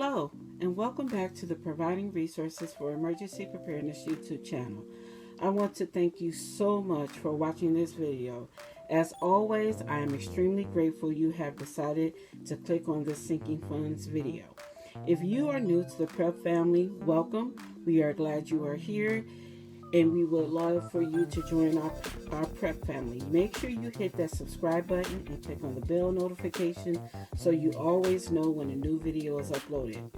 Hello, and welcome back to the Providing Resources for Emergency Preparedness YouTube channel. I want to thank you so much for watching this video. As always, I am extremely grateful you have decided to click on this Sinking Funds video. If you are new to the Prep family, welcome. We are glad you are here, and we would love for you to join our Prep family. Make sure you hit that subscribe button and click on the bell notification so you always know when a new video is uploaded.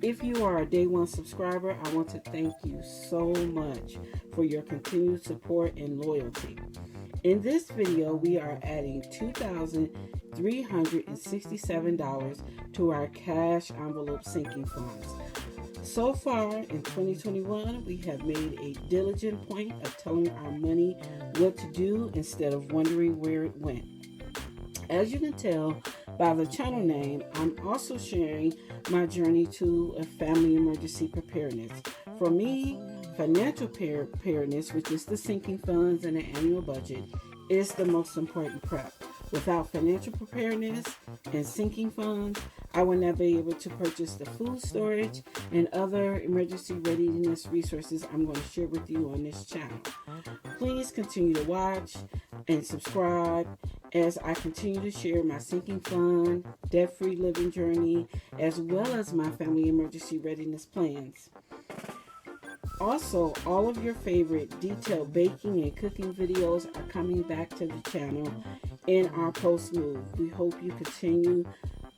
If you are a day one subscriber, I want to thank you so much for your continued support and loyalty. In this video, we are adding $2,367 to our cash envelope sinking funds. So far in 2021, we have made a diligent point of telling our money what to do instead of wondering where it went. As you can tell by the channel name, I'm also sharing my journey to a family emergency preparedness. For me, financial preparedness, which is the sinking funds and the annual budget, is the most important prep. Without financial preparedness and sinking funds, I would not be able to purchase the food storage and other emergency readiness resources I'm going to share with you on this channel. Please continue to watch and subscribe as I continue to share my sinking fund, debt-free living journey, as well as my family emergency readiness plans. Also, all of your favorite detailed baking and cooking videos are coming back to the channel in our post-move. We hope you continue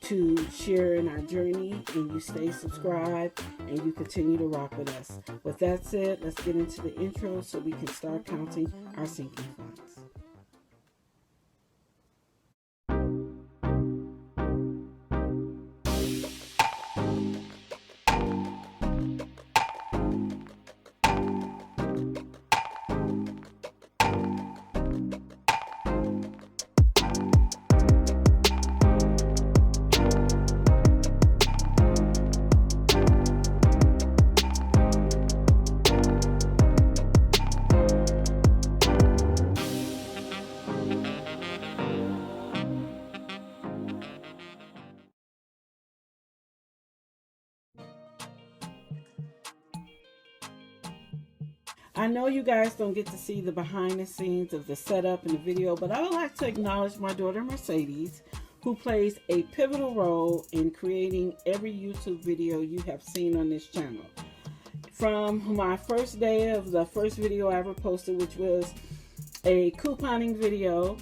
to share in our journey and you stay subscribed and you continue to rock with us. With that said, let's get into the intro so we can start counting our sinking funds. I know you guys don't get to see the behind the scenes of the setup and the video, but I would like to acknowledge my daughter Mercedes, who plays a pivotal role in creating every YouTube video you have seen on this channel. From my first day of the first video I ever posted, which was a couponing video,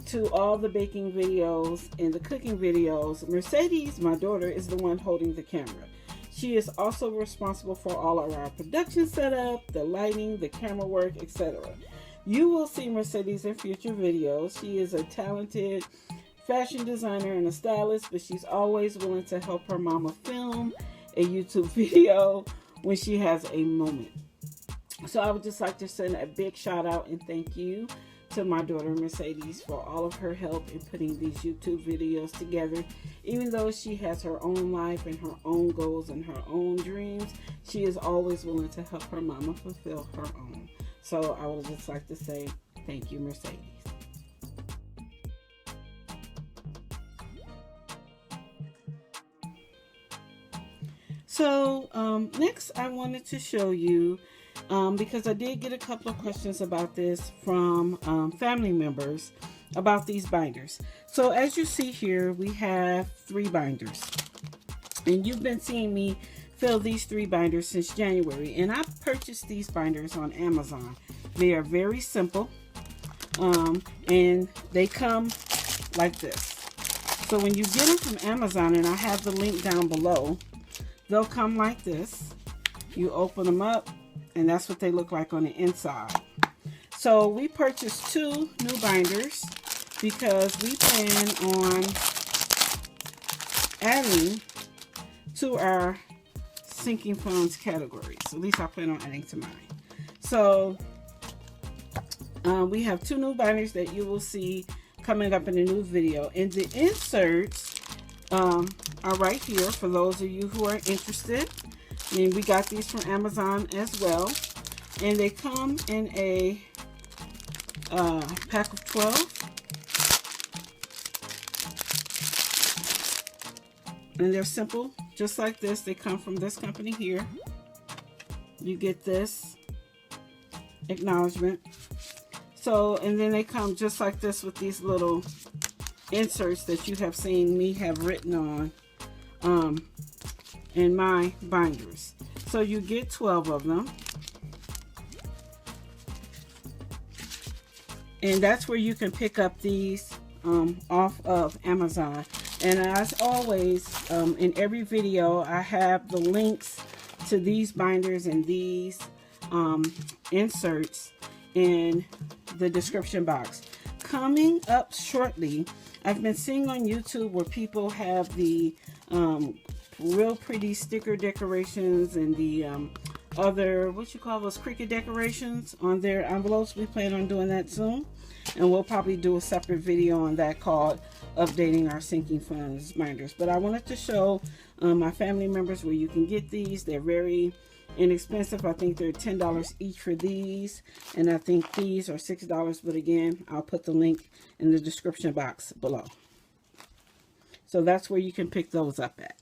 to all the baking videos and the cooking videos, Mercedes, my daughter, is the one holding the camera. She is also responsible for all of our production setup, the lighting, the camera work, etc. You will see Mercedes in future videos. She is a talented fashion designer and a stylist, but she's always willing to help her mama film a YouTube video when she has a moment. So I would just like to send a big shout out and thank you to my daughter Mercedes for all of her help in putting these YouTube videos together. Even though she has her own life and her own goals and her own dreams, she is always willing to help her mama fulfill her own. So I would just like to say thank you, Mercedes. So next I wanted to show you, because I did get a couple of questions about this from family members about these binders. So as you see here, we have 3 binders. And you've been seeing me fill these 3 binders since January. And I purchased these binders on Amazon. They are very simple. And they come like this. So when you get them from Amazon, and I have the link down below, they'll come like this. You open them up, and that's what they look like on the inside. So we purchased 2 new binders because we plan on adding to our sinking funds categories. At least I plan on adding to mine. So we have 2 new binders that you will see coming up in a new video. And the inserts are right here for those of you who are interested. And we got these from Amazon as well. And they come in a pack of 12. And they're simple just like this. They come from this company here. You get this acknowledgement. So, and then they come just like this with these little inserts that you have seen me have written on in my binders. So you get 12 of them. And that's where you can pick up these off of Amazon. And as always, in every video, I have the links to these binders and these inserts in the description box. Coming up shortly, I've been seeing on YouTube where people have the real pretty sticker decorations and the other, what you call those, cricket decorations on their envelopes. We plan on doing that soon, and we'll probably do a separate video on that called updating our sinking funds binders. But I wanted to show my family members where you can get these. They're very inexpensive. I think they're $10 each for these, and I think these are $6, but again, I'll put the link in the description box below. So that's where you can pick those up at.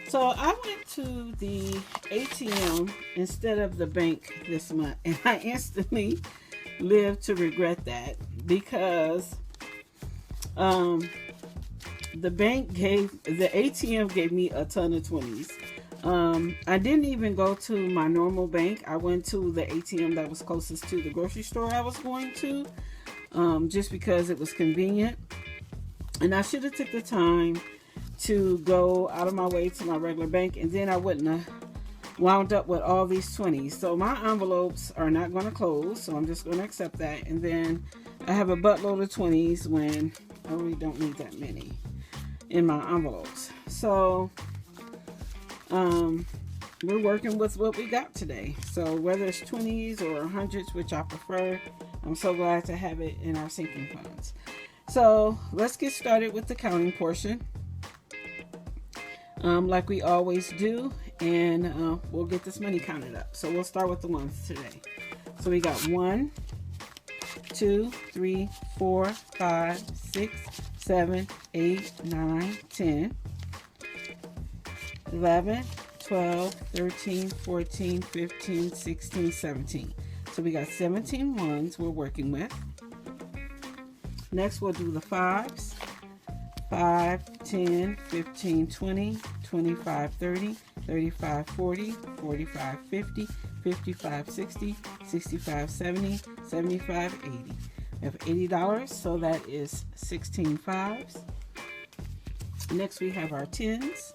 So I went to the ATM instead of the bank this month, and I instantly lived to regret that, because the ATM gave me a ton of 20s. I didn't even go to my normal bank. I went to the ATM that was closest to the grocery store I was going to, just because it was convenient. And I should have took the time to go out of my way to my regular bank, and then I wouldn't have wound up with all these 20s. So my envelopes are not going to close, so I'm just going to accept that. And then I have a buttload of 20s when I really don't need that many in my envelopes. So we're working with what we got today. So whether it's 20s or 100s, which I prefer, I'm so glad to have it in our sinking funds. So let's get started with the counting portion, like we always do, and we'll get this money counted up. So we'll start with the ones today. So we got 1, 2, 3, 4, 5, 6, 7, 8, 9, 10, 11, 12, 13, 14, 15, 16, 17. So we got 17 ones we're working with. Next we'll do the 5s. 5, 10, 15, 20, 25, 30, 35, 40, 45, 50, 55, 60, 65, 70, 75, 80. We have $80, so that is 16 5s. Next we have our 10s.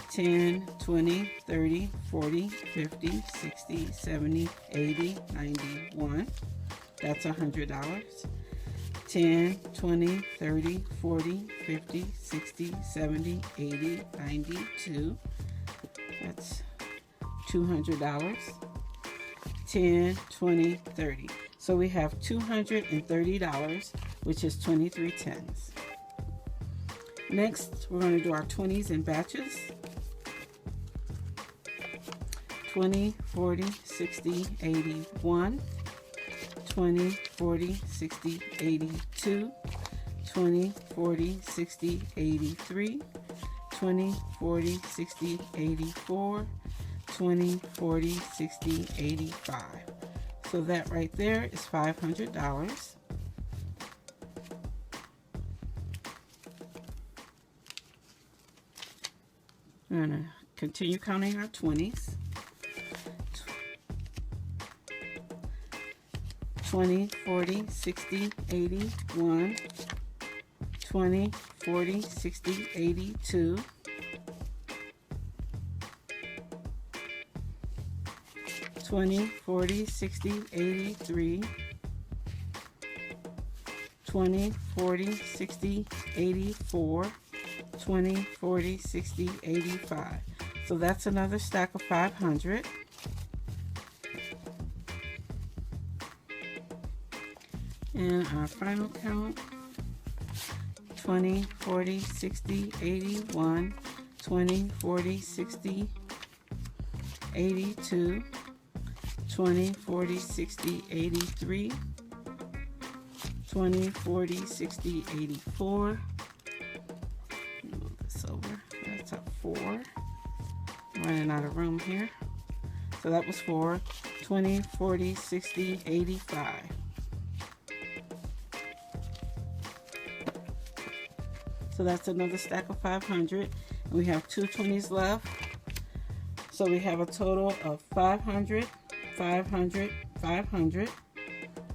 10, 20, 30, 40, 50, 60, 70, 80, 90, 1. That's $100. 10, 20, 30, 40, 50, 60, 70, 80, 90, 2. That's $200. 10, 20, 30. So we have $230, which is 23 10s. Next, we're going to do our 20s in batches. 20, 40, 60, 80, 1. 20, 40, 60, 82, 20, 40, 60, 83, 20, 40, 60, 84, 20, 40, 60, 85. So that right there is $500. We're going to continue counting our 20s. 20, 40, 60, 80, 1, 20, 40, 60, 82, 20, 40, 60, 83, 20, 40, 60, 84, 20, 40, 60, 85. So that's another stack of 500. And our final count, 20, 40, 60, 81, 20, 40, 60, 82, 20, 40, 60, 83, 20, 40, 60, 84. Move this over. That's up 4. Running out of room here. So that was 4. 20, 40, 60, 85. So that's another stack of 500. And we have 2 20s left. So we have a total of 500, 500, 500,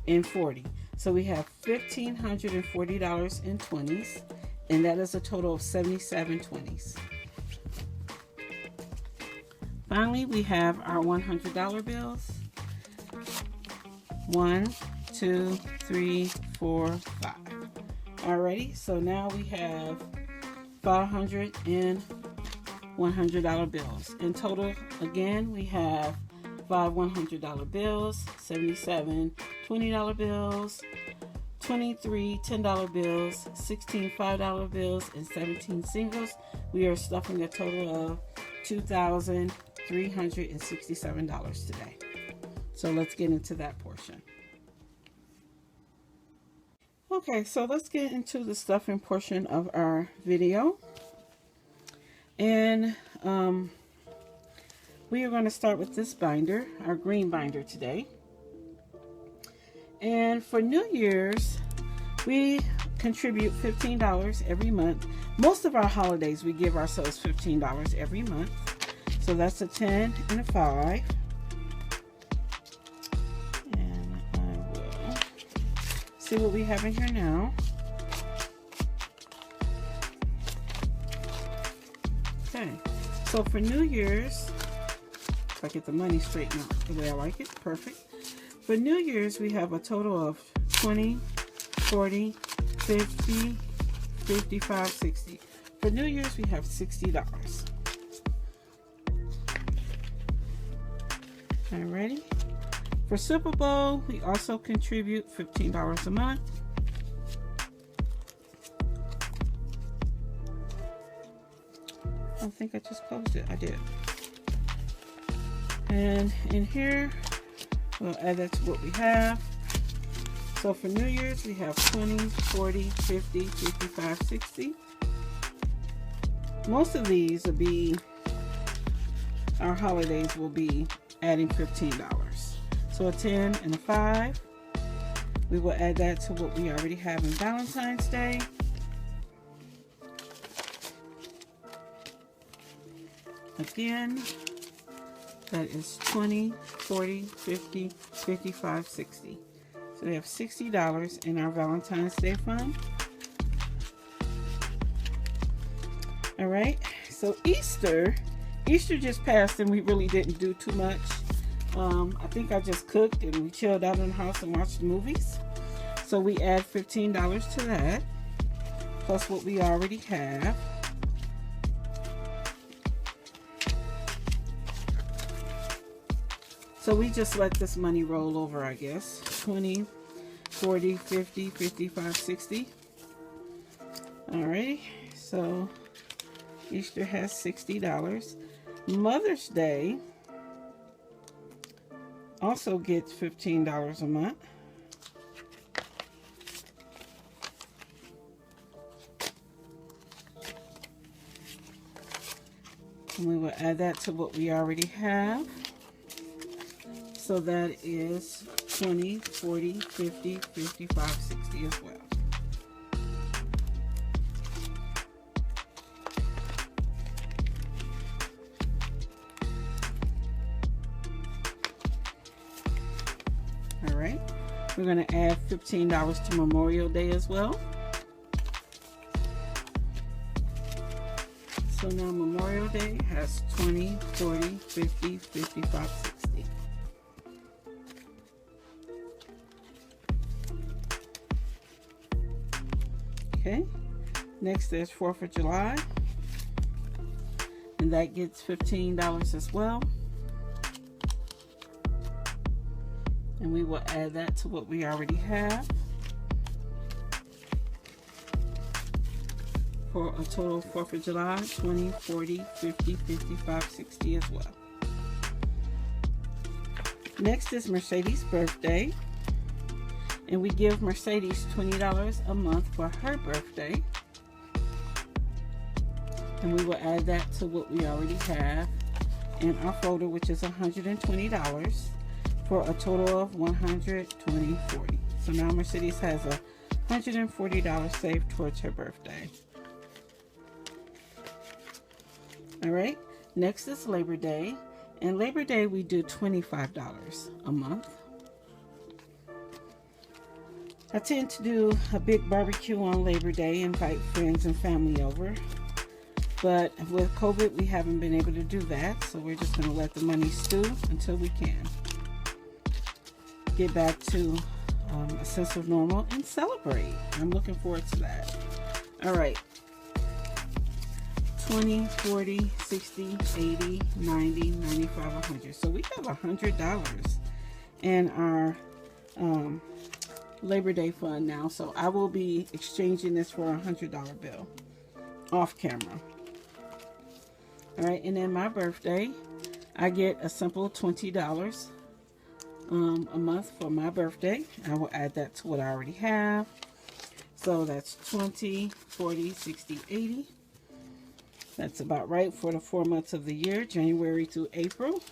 and 40. So we have $1,540 in 20s, and that is a total of 77 20s. Finally, we have our $100 bills. 1, 2, 3, 4, 5. Alrighty, so now we have 500 and $100 bills. In total, again, we have 5 $100 bills, 77 $20 bills, 23 $10 bills, 16 $5 bills, and 17 singles. We are stuffing a total of $2,367 today. So let's get into that portion. Okay, so let's get into the stuffing portion of our video. And we are going to start with this binder, our green binder today. And for New Year's, we contribute $15 every month. Most of our holidays, we give ourselves $15 every month. So that's a 10 and a 5. And I will see what we have in here now. Okay, so for New Year's, if I get the money straightened out the way I like it, perfect. For New Year's, we have a total of 20, 40, 50, 55, 60. For New Year's, we have $60. Alrighty. For Super Bowl, we also contribute $15 a month. I think I just closed it. I did. And in here, we'll add that to what we have. So for New Year's, we have 20, 40, 50, 55, 60. Most of these will be, our holidays will be adding $15. So a 10 and a 5. We will add that to what we already have in Valentine's Day. Again, that is 20, 40, 50, 55, 60. So we have $60 in our Valentine's Day fund. All right, so Easter just passed and we really didn't do too much. I think I just cooked and we chilled out in the house and watched movies. So we add $15 to that, plus what we already have. So we just let this money roll over, I guess. 20, 40, 50, 55, 60. Alrighty, so Easter has $60. Mother's Day also gets $15 a month. And we will add that to what we already have. So that is 20, 40, 50, 55, 60 as well. All right, we're going to add $15 to Memorial Day as well. So now Memorial Day has 20, 40, 50, 55, 60. Okay, next there's 4th of July, and that gets $15 as well. And we will add that to what we already have for a total of 4th of July, 20, 40, 50, 55, 60 as well. Next is Mercedes' birthday. And we give Mercedes $20 a month for her birthday. And we will add that to what we already have in our folder, which is $120 for a total of $120.40. So now Mercedes has a $140 saved towards her birthday. All right, next is Labor Day. And Labor Day we do $25 a month. I tend to do a big barbecue on Labor Day, invite friends and family over. But with COVID, we haven't been able to do that. So we're just going to let the money stew until we can get back to a sense of normal and celebrate. I'm looking forward to that. All right. 20, 40, 60, 80, 90, 95, 100. So we have $100 in our Labor Day fund now. So I will be exchanging this for a $100 bill off camera. All right, and then my birthday, I get a simple $20 a month for my birthday. I will add that to what I already have. So that's 20, 40, 60, 80. That's about right for the 4 months of the year, January through April.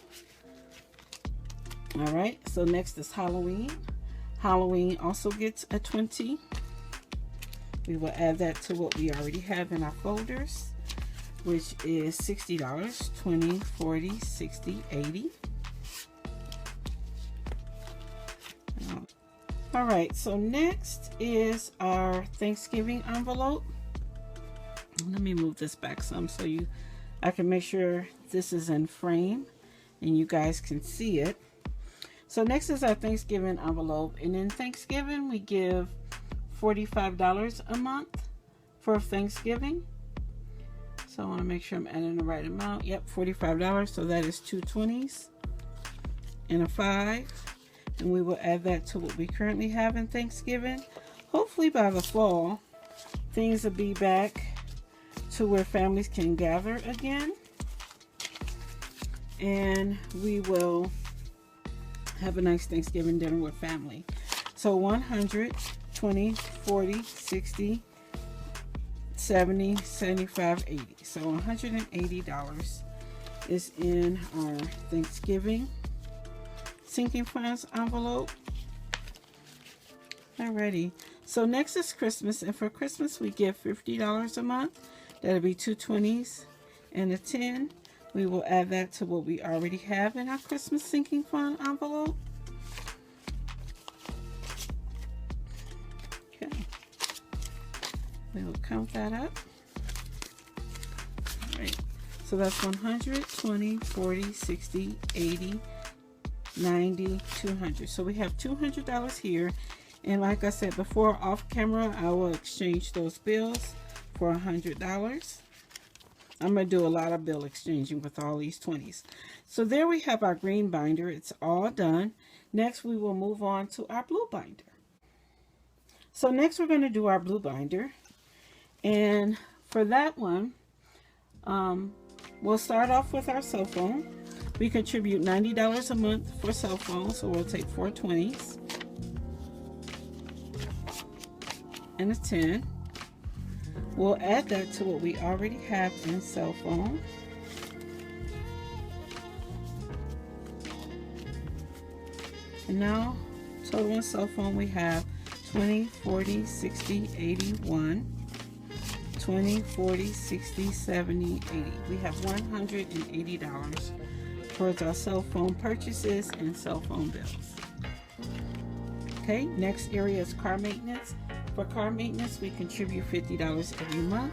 All right, so next is Halloween. Halloween also gets a 20. We will add that to what we already have in our folders, which is $60, 20, 40, 60, 80. All right, so next is our Thanksgiving envelope. Let me move this back some so I can make sure this is in frame and you guys can see it. So next is our Thanksgiving envelope, and in Thanksgiving we give $45 a month for Thanksgiving. So I want to make sure I'm adding the right amount. Yep, $45. So that is 2 20s and a 5. And we will add that to what we currently have in Thanksgiving. Hopefully by the fall, things will be back to where families can gather again. And we will have a nice Thanksgiving dinner with family. So 100, 20, 40, 60, 70, 75, 80. So $180 is in our Thanksgiving sinking funds envelope. Alrighty. So next is Christmas, and for Christmas we give $50 a month. That'll be 2 20s and a 10. We will add that to what we already have in our Christmas sinking fund envelope. Okay. We will count that up. All right. So that's 100, 20, 40, 60, 80, 90, 200. So we have $200 here. And like I said before, off camera, I will exchange those bills for $100. I'm going to do a lot of bill exchanging with all these 20s. So there we have our green binder. It's all done. Next, we will move on to our blue binder. So next, we're going to do our blue binder. And for that one, we'll start off with our cell phone. We contribute $90 a month for cell phones, so we'll take 4 20s and a 10. We'll add that to what we already have in cell phone. And now, total in cell phone, we have 20, 40, 60, 81, 20, 40, 60, 70, 80. We have $180 towards our cell phone purchases and cell phone bills. Okay, next area is car maintenance. For car maintenance, we contribute $50 every month.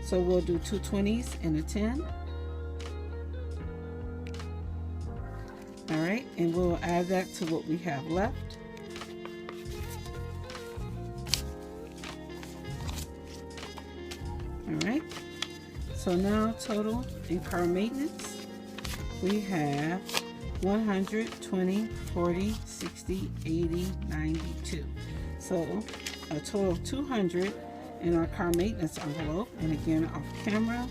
So we'll do 2 20s and a 10. All right, and we'll add that to what we have left. All right, so now total in car maintenance, we have 100, 20, 40, 60, 80, 92. So a total of 200 in our car maintenance envelope. And again, off camera,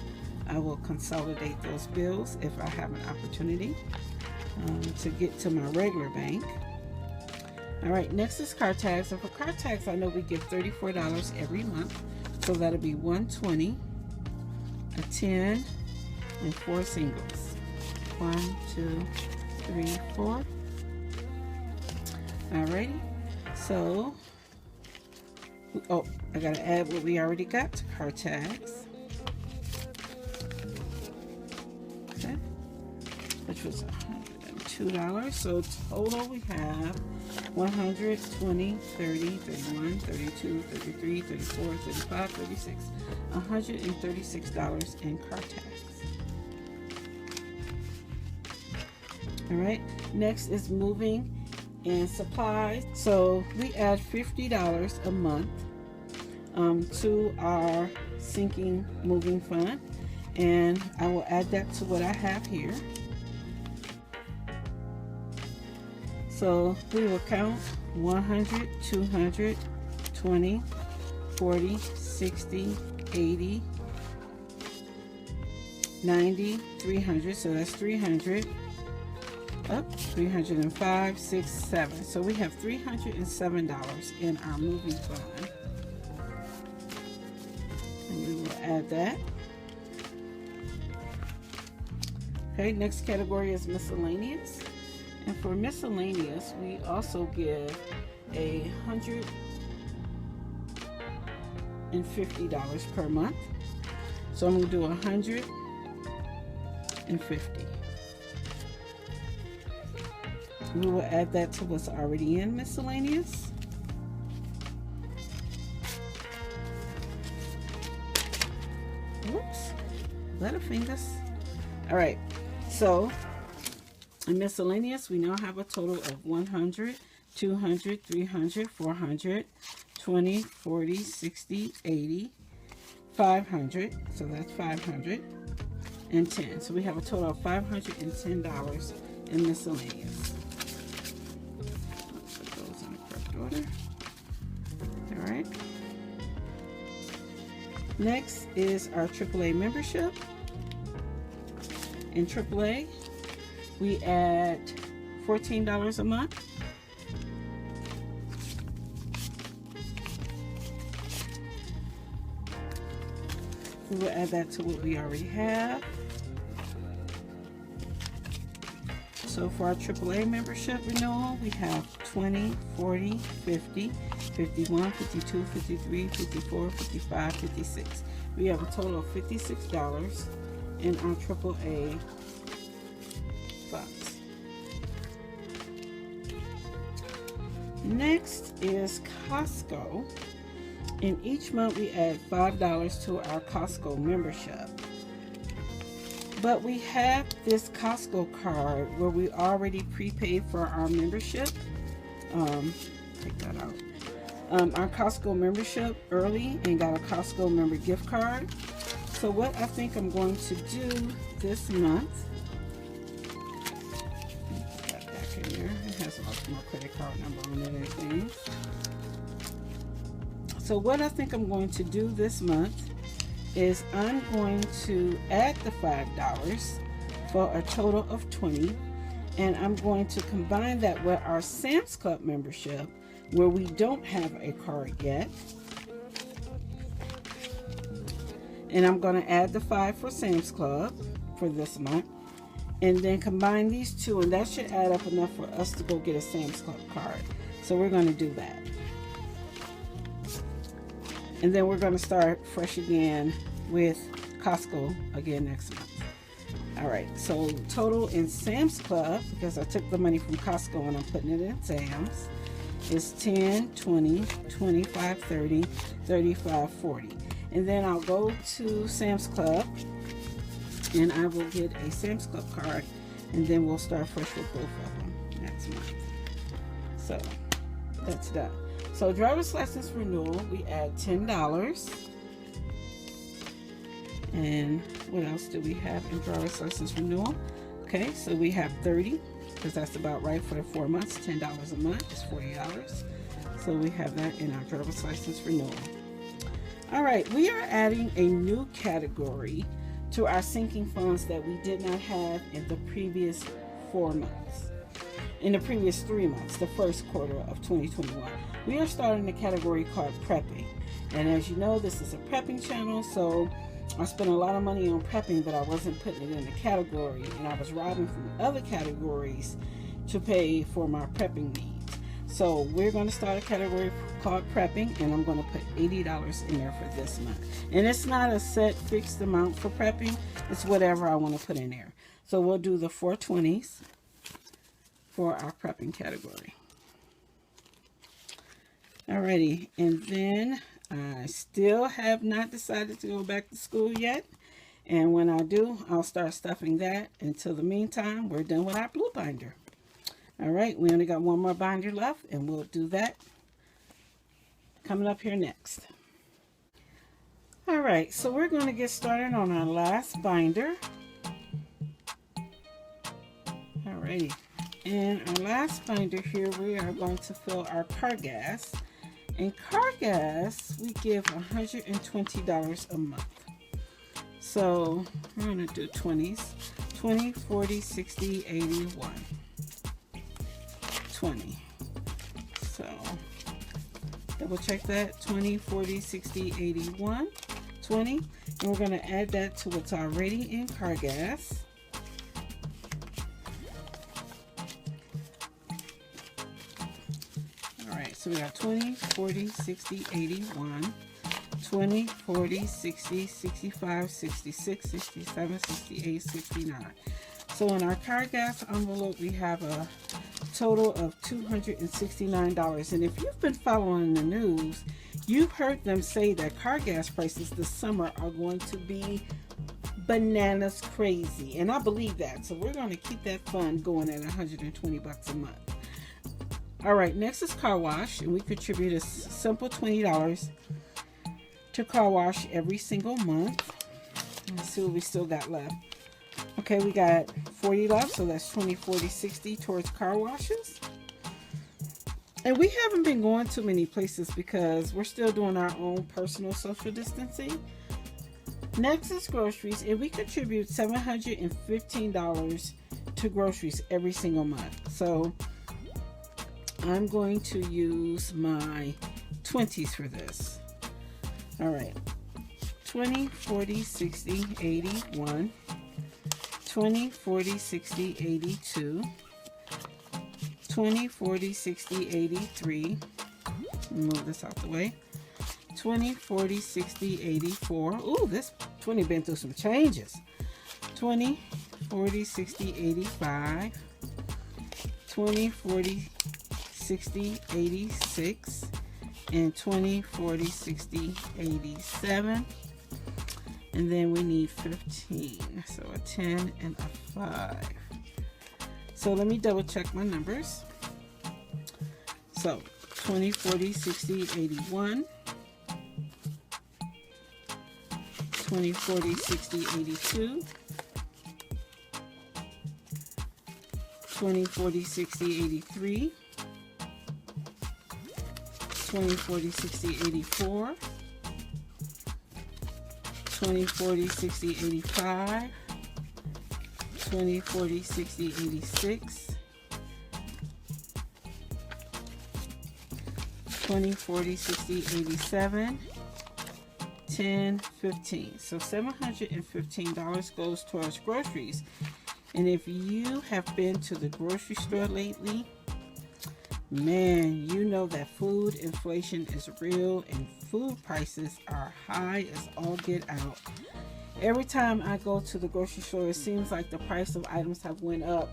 I will consolidate those bills if I have an opportunity. to get to my regular bank. All right, next is car tags. So for car tags, I know we give $34 every month. So that'll be $120, a 10, and 4 singles. 1, 2, 3, 4. Alrighty. So, oh, I gotta add what we already got to car tags. Okay, which was $102. So total we have 120, 30, 31, 32, 33, 34, 35, 36. $136 in car tax. All right, next is moving and supplies. So we add $50 a month to our sinking moving fund, and I will add that to what I have here. So we will count 100, 200, 20, 40, 60, 80, 90, 300. So that's 300. Up 305, 6, 7. So we have $307 in our moving fund. And we will add that. Okay, next category is miscellaneous. And for miscellaneous, we also give $150 per month. So I'm going to do $150. We will add that to what's already in miscellaneous. Whoops, Butterfingers. All right, so in miscellaneous, we now have a total of 100, 200, 300, 400, 20, 40, 60, 80, 500. So that's 500 and 10. So we have a total of $510 in miscellaneous. Order. All right. Next is our AAA membership. In AAA, we add $14 a month. We will add that to what we already have. So for our AAA membership renewal, we have 20, 40, 50, 51, 52, 53, 54, 55, 56. We have a total of $56 in our AAA funds. Next is Costco. And each month we add $5 to our Costco membership. But we have this Costco card where we already prepaid for our membership. Take that out. Our Costco membership early and got a Costco member gift card. So what I think I'm going to do this month, put that back in there. It has my credit card number on it and everything. So what I think I'm going to do this month is I'm going to add the $5 for a total of $20, and I'm going to combine that with our Sam's Club membership where we don't have a card yet, and I'm going to add the $5 for Sam's Club for this month, and then combine these two, and that should add up enough for us to go get a Sam's Club card. So we're going to do that. And then we're going to start fresh again with Costco again next month. All right, so total in Sam's Club, because I took the money from Costco and I'm putting it in Sam's, is 10, 20, 25, 30, 35, 40. And then I'll go to Sam's Club and I will get a Sam's Club card, and then we'll start fresh with both of them next month. So that's done. So driver's license renewal, we add $10. And what else do we have in driver's license renewal? Okay, so we have 30, because that's about right for the 4 months. $10 a month is $40. So we have that in our driver's license renewal. All right, we are adding a new category to our sinking funds that we did not have in the previous 4 months. In the previous 3 months, the first quarter of 2021, we are starting a category called prepping. And as you know, this is a prepping channel, so I spent a lot of money on prepping, but I wasn't putting it in the category, and I was robbing from other categories to pay for my prepping needs. So we're going to start a category called prepping, and I'm going to put $80 in there for this month. And it's not a set fixed amount for prepping. It's whatever I want to put in there. So we'll do the 420s for our prepping category. Alrighty, and then I still have not decided to go back to school yet. And when I do, I'll start stuffing that. Until the meantime, we're done with our blue binder. All right, we only got one more binder left, and we'll do that coming up here next. All right, so we're going to get started on our last binder. All righty, in our last binder here, we are going to fill our car gas. In car gas, we give $120 a month. So we're going to do 20s, 20, 40, 60, 81. 20. So double check that. 20, 40, 60, 81, 20. And we're going to add that to what's already in car gas. Alright, so we got 20, 40, 60, 81, 20, 40, 60, 65, 66, 67, 68, 69. So in our car gas envelope, we have a total of $269. And if you've been following the news, you've heard them say that car gas prices this summer are going to be bananas crazy. And I believe that. So we're going to keep that fund going at $120 a month. All right, next is car wash. And we contribute a simple $20 to car wash every single month. Let's see what we still got left. Okay, we got 40 left, so that's 20, 40, 60 towards car washes. And we haven't been going to many places because we're still doing our own personal social distancing. Next is groceries, and we contribute $715 to groceries every single month. So I'm going to use my 20s for this. All right, 20, 40, 60, 81. 20, 40, 60, 82, 20, 40, 60, 83, move this out the way, 20, 40, 60, 84, ooh, this 20 been through some changes, 20, 40, 60, 85, 20, 40, 60, 86, and 20, 40, 60, 87. And then we need 15, so a 10 and a 5. So let me double check my numbers. So 20, 40, 60, 81, 20, 40, 60, 82, 20, 40, 60, 83, 20, 40, 60, 84, 20, 40, 60, 85, 20, 40, 60, 86, 20, 40, 60, 87, 10, 15. So $715 goes towards groceries. And if you have been to the grocery store lately, man, you know that food inflation is real and food prices are high as all get out. Every time I go to the grocery store, it seems like the price of items have went up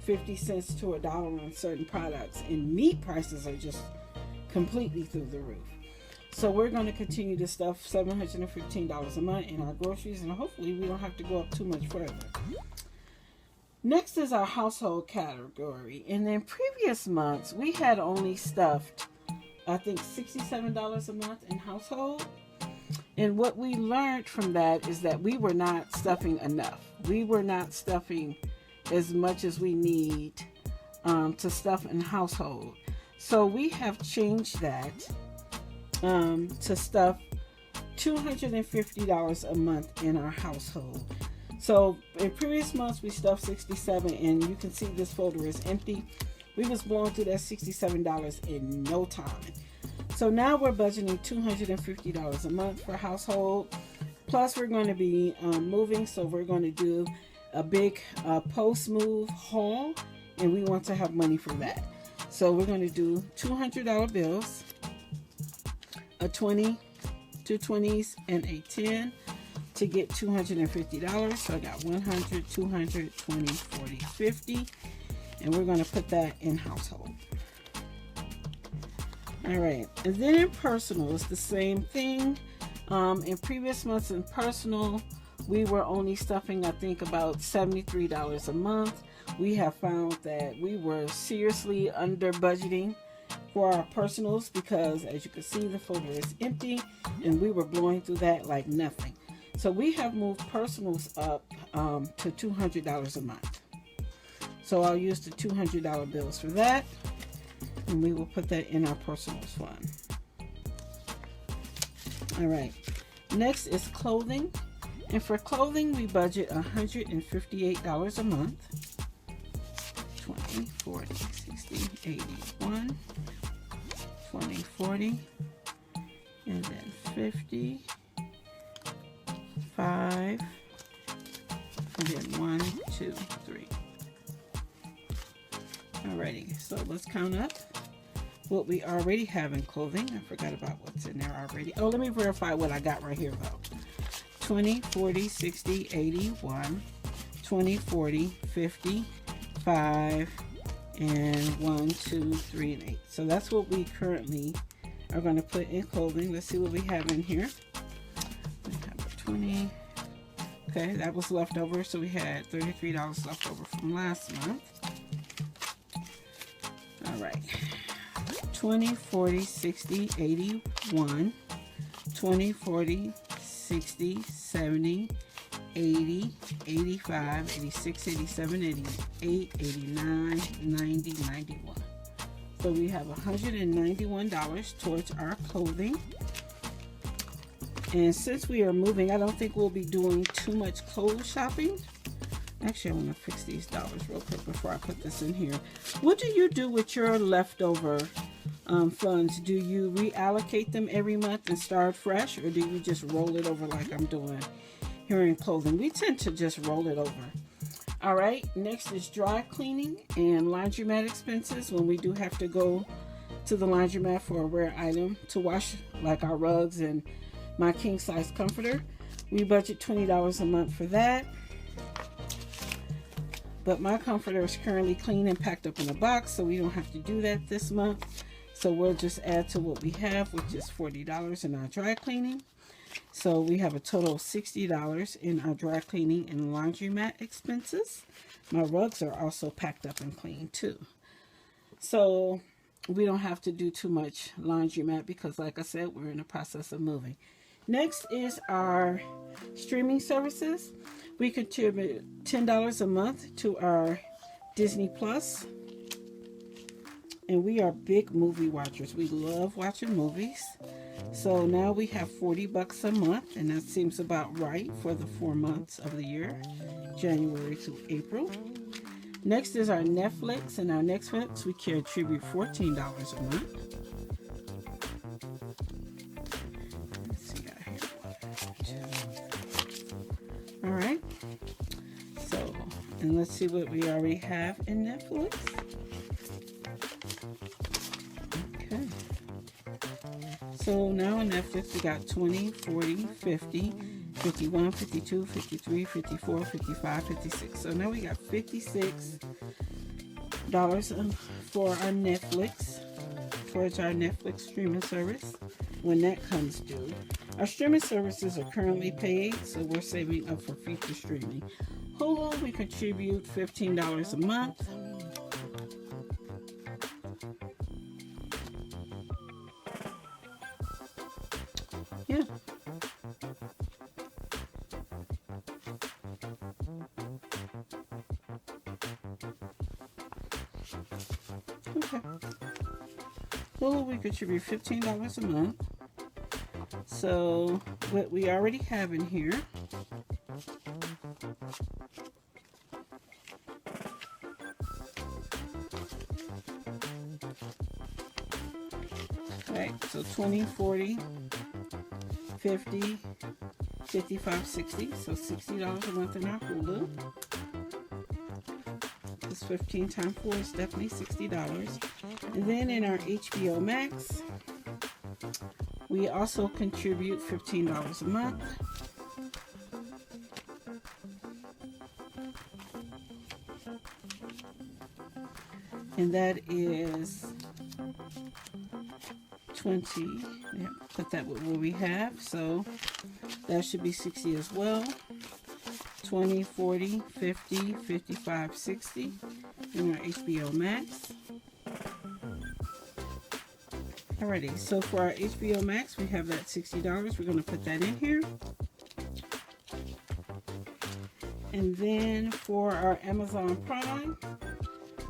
50 cents to $1 on certain products, and meat prices are just completely through the roof. So we're going to continue to stuff $715 a month in our groceries, and hopefully we don't have to go up too much further. Next is our household category. And in previous months, we had only stuffed, I think, $67 a month in household. And what we learned from that is that we were not stuffing enough. We were not stuffing as much as we need to stuff in household. So we have changed that to stuff $250 a month in our household. So in previous months we stuffed 67, and you can see this folder is empty. We was blowing through that $67 in no time. So now we're budgeting $250 a month for household. Plus we're going to be moving, so we're going to do a big post-move haul, and we want to have money for that. So we're going to do $200 bills, a 20, two 20s, and a 10 to get $250. So I got 100, 200, 20, 40, 50, and we're going to put that in household. All right, and then in personal, it's the same thing. In previous months in personal, we were only stuffing, I think, about $73 a month. We have found that we were seriously under budgeting for our personals because, as you can see, the folder is empty, and we were blowing through that like nothing. So we have moved personals up to $200 a month. So I'll use the $200 bills for that, and we will put that in our personals fund. All right, next is clothing. And for clothing, we budget $158 a month. 20, 40, 60, 81, 20, 40, and then 50, 5, and then 1, 2, 3. Alrighty, so let's count up what we already have in clothing. I forgot about what's in there already. Oh, let me verify what I got right here though. 20, 40, 60, 81, 20, 40, 50, 5, and 1, 2, 3, and 8. So that's what we currently are going to put in clothing. Let's see what we have in here. We have 20. Okay, that was left over. So we had $33 left over from last month. All right. 20, 40, 60, 81, 20, 40, 60, 70, 80, 85, 86, 87, 88, 89, 90, 91. So we have $191 towards our clothing. And since we are moving, I don't think we'll be doing too much clothes shopping. Actually, I want to fix these dollars real quick before I put this in here. What do you do with your leftover funds? Do you reallocate them every month and start fresh, or do you just roll it over like I'm doing here in clothing? We tend to just roll it over. All right, next is dry cleaning and laundromat expenses. When we do have to go to the laundromat for a rare item to wash, like our rugs and my king size comforter, we budget $20 a month for that. But my comforter is currently clean and packed up in a box, so we don't have to do that this month. So we'll just add to what we have, which is $40 in our dry cleaning. So we have a total of $60 in our dry cleaning and laundromat expenses. My rugs are also packed up and clean too. So we don't have to do too much laundromat because, like I said, we're in the process of moving. Next is our streaming services. We contribute $10 a month to our Disney Plus. And we are big movie watchers. We love watching movies. So now we have $40 a month, and that seems about right for the 4 months of the year, January to April. Next is our Netflix, and our Netflix we contribute $14 a month. Let's see, I here. All right. So, and let's see what we already have in Netflix. Okay. So now in Netflix we got 20, 40, 50, 51, 52, 53, 54, 55, 56. So now we got $56 for our Netflix, towards our Netflix streaming service when that comes due. Our streaming services are currently paid, so we're saving up for future streaming. Hulu, we contribute $15 a month. Yeah. Okay. Hulu, we contribute $15 a month. So what we already have in here Okay, so 20, 40, 50, 55, 60. So $60 a month in our Hulu. It's 15 times 4 is definitely $60. And then in our HBO Max, we also contribute $15 a month. And that is 20. Yeah, put that with what we have. So that should be 60 as well. 20, 40, 50, 55, 60 in our HBO Max. Alrighty, so for our HBO Max, we have that $60. We're going to put that in here. And then for our Amazon Prime,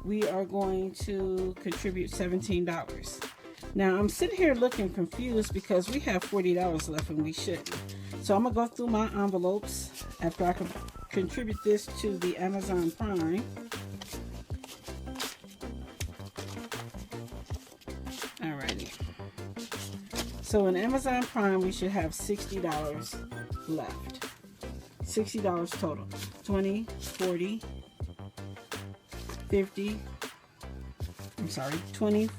we are going to contribute $17. Now, I'm sitting here looking confused because we have $40 left and we shouldn't. So I'm going to go through my envelopes after I can contribute this to the Amazon Prime. Alrighty. So in Amazon Prime, we should have $60 left. $60 total. 20, 40, 50. I'm sorry, 20,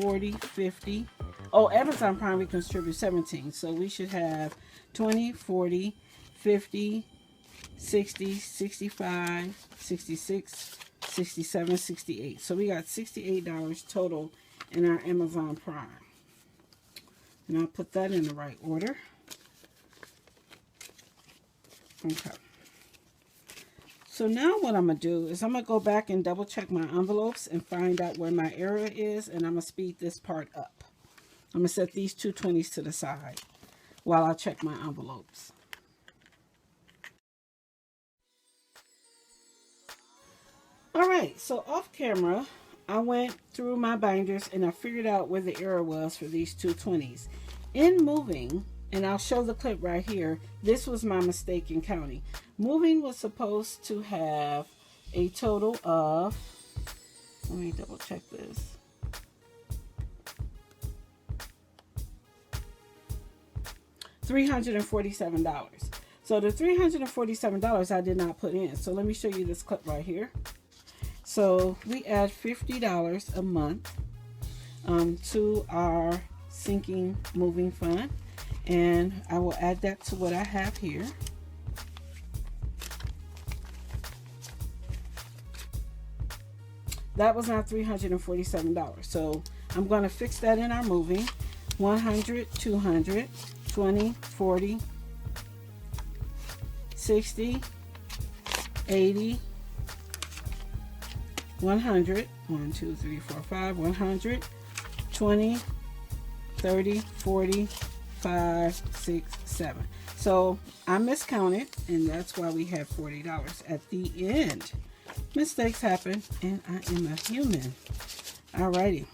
40, 50. Oh, Amazon Prime, we contribute 17. So we should have 20, 40, 50, 60, 65, 66, 67, 68. So we got $68 total in our Amazon Prime. And I'll put that in the right order. Okay. So now what I'm going to do is I'm going to go back and double check my envelopes and find out where my error is, and I'm going to speed this part up. I'm going to set these two 20s to the side while I check my envelopes. Alright, so off camera, I went through my binders and I figured out where the error was for these two 20s. In moving, and I'll show the clip right here, this was my mistake in counting. Moving was supposed to have a total of, let me double check this. $347. So the $347 I did not put in. So let me show you this clip right here. So we add $50 a month to our sinking moving fund. And I will add that to what I have here. That was not $347. So I'm going to fix that in our moving. 100, 200, 20, 40, 60, 80, 100, 1, 2, 3, 4, 5, 100, 20, 30, 40, 5, 6, 7. So I miscounted, and that's why we have $40 at the end. Mistakes happen, and I am a human. Alrighty.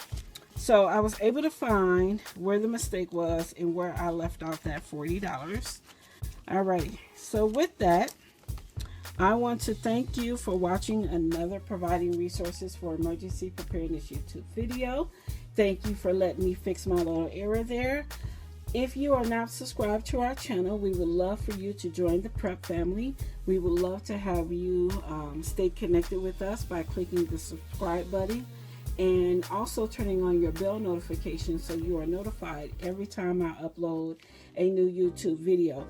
So I was able to find where the mistake was and where I left off that $40. Alrighty. So with that, I want to thank you for watching another Providing Resources for Emergency Preparedness YouTube video. Thank you for letting me fix my little error there. If you are not subscribed to our channel, we would love for you to join the Prep family. We would love to have you stay connected with us by clicking the subscribe button and also turning on your bell notification so you are notified every time I upload a new YouTube video.